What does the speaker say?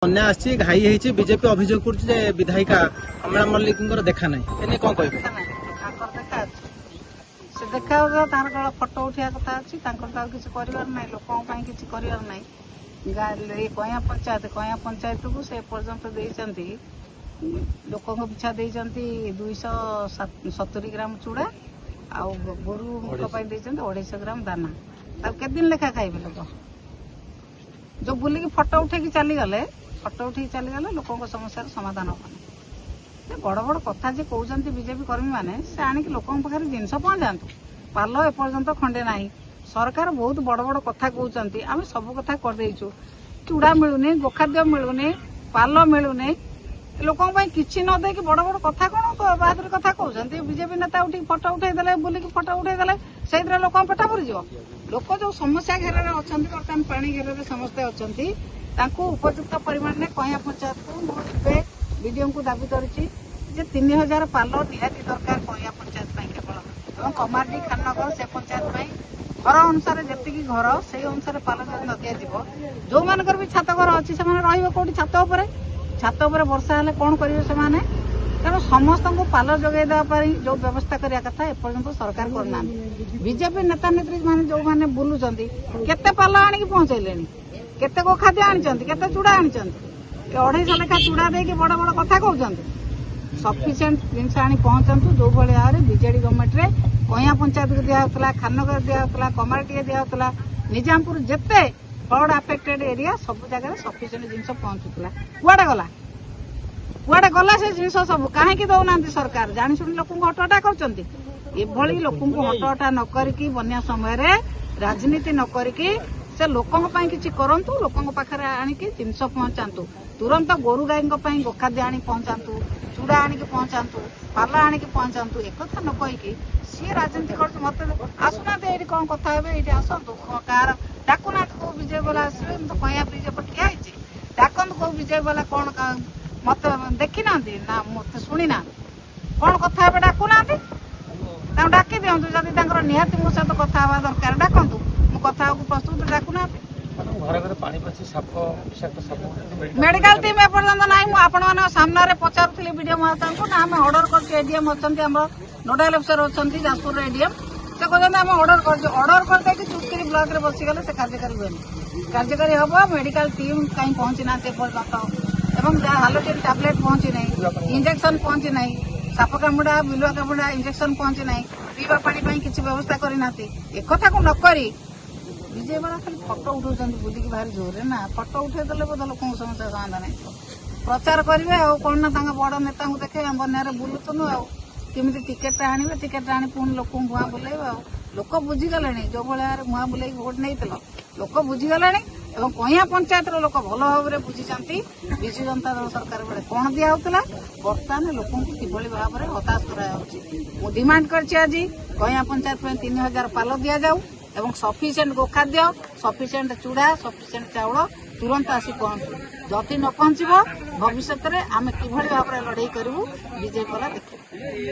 अन्या आसी घाई है बीजेपी अभियोग कर विधायिका अमला मल्लिक देखा ना कौन कह देखा तार फटो उठा कथा अच्छी किसी कर लोकों किसी कर कया पंचायत को से पर्यंत देती लोकों पिछा देती 270 ग्राम चूड़ा आउ गोरु 250 ग्राम दाना केते दिन लेखा खाइबे लोक जो बुलिकी फटो उठे चलीगले लोकों समस्या समाधान हम बड़ बड़ कथा जे कहते बीजेपी कर्मी मैंने से आणिक लोकों पाखे जिनस पहुंचातु पाल एपर्यंत खंडे ना सरकार बहुत बड़ बड़ कथा कहते आम सब कथा करदेचु चूड़ा मिलूनी गोखाद्य मिलूनी पाल मिलूनी लोकों किसी न दे बड़ बड़ कथा कौन बहादुर कथा कहते बीजेपी नेता उठी फटो उठेदेले बुलिकी फटो उठेदेले से लोक पेट भरी लोक जो समस्या घेर अच्छा बर्तमान पानी घेर समस्ते अच्छा उपयुक्त परिमाण में कया पंचायत को मुझे विडीओ को दाबी करुच्ची 3000 पाल निहाती दरकार कया पंचायत केवल कमारडी खाननगर से पंचायत घर अनुसार जी घर से अनुसार पाल न दिज्व जो मान भी छात घर अच्छी से कौटी छात वर्षा हेल्ले कौन करेंगे से तेणु समस्त को पाल जगै देवाई जो व्यवस्था करने कथा एपर्यंत सरकार करना बीजेपी नेता नेत्री मैंने जो मैंने बुलूं केते पाल आणिक पहुंचेले केते को खाद्य आनिचंती केते चूड़ा आनिचंती 250 लेखा चूड़ा देके बड़ बड़ कथा कहते सफिशिएंट जिनस आनी पहुंचतु जो भाव में बीजेडी गवर्नमेंट रे कया पंचायत को दिया खाननगर दिया कमारटी दिया निजामपुर जिते फ्लड अफेक्टेड एरिया सब जगह सफिशिएंट जिनस पहुंचुला कुआडे गला से जिनस सब कहीं दौना सरकार जानी शुणी लोक हटहटा कर लोक हटहटा न करिकी बन्या समय राजनीति न करिकी से लोकों किसी करंतु लोकों पाखे आणिक जिनस पहुंचातु तुरंत गोरु गाई गोखाद्य आनी पहुंचातु चूड़ा आनिक पहुंचातु पाल आनिक पहुंचातु एक कथा न कहीकि सी राजनीति कर मत आसुना ये कौन कथा ये आसतु कार डाकुना कौ विजय बोला आसवे तो कया ब्रिज पर ठिया डाकत कौ विजय बोला कौन मत देखी ना ना मत शुणी ना कौन कथा डाकुना डाकी दिंतु जदि निहाती मो सहित कथा हवा दरकार डाकतु कथा को प्रस्तुत डाकुना मेडिकल टीम एपर्यंत ना आपण सामने पचारूली वीडियो महाशय को ना आम अर्डर कर एडीएम अच्छा नोडाल अफिसर अच्छा जाजपुर एडीएम से कहते आम अर्डर करदे चुटकी ब्लॉक में बसीगले से कार्यकारी हुए कार्यकारी हम मेडिकल टीम कहीं पहुंची ना पर्यटन हालोटिन टैबलेट पहुंची ना इंजेक्शन पहुंची ना साप कामुड़ा बिलुआ कामुड़ा इंजेक्शन पहुंची ना पीवा पानी किसी व्यवस्था करना एक को नक विजय वाला खाली फटो उठाऊँ बुलिकी भारी जोर ना फटो उठेदेले बोध लोक समस्या समाधान प्रचार करेंगे कौन ना बड़ नेता देखे बन्या बुलुतुनु आमती टिकेट आने टिकेट आनी पुणी लोक भुआ बुले लोक बुझीगले जो भाव भुआ बुले भोट नहीं लोक बुझीगले कया पंचायत लोक भल भाव में बुझी विजु जनता दल सरकार बेले कौन दिया बर्तमान लोक कि भाव में हताश कर डिमांड कर आज कया पंचायत 3000 पाल दि जाऊ एवं सफिशिएंट गोखाद्य सफिशिएंट चूड़ा सफिशिएंट चाउल तुरंत आसी पहुंचू जदि न पहुंचब भविष्य में आम कि भाव में लड़ाई करूँ बीजेपी वाला देखिए।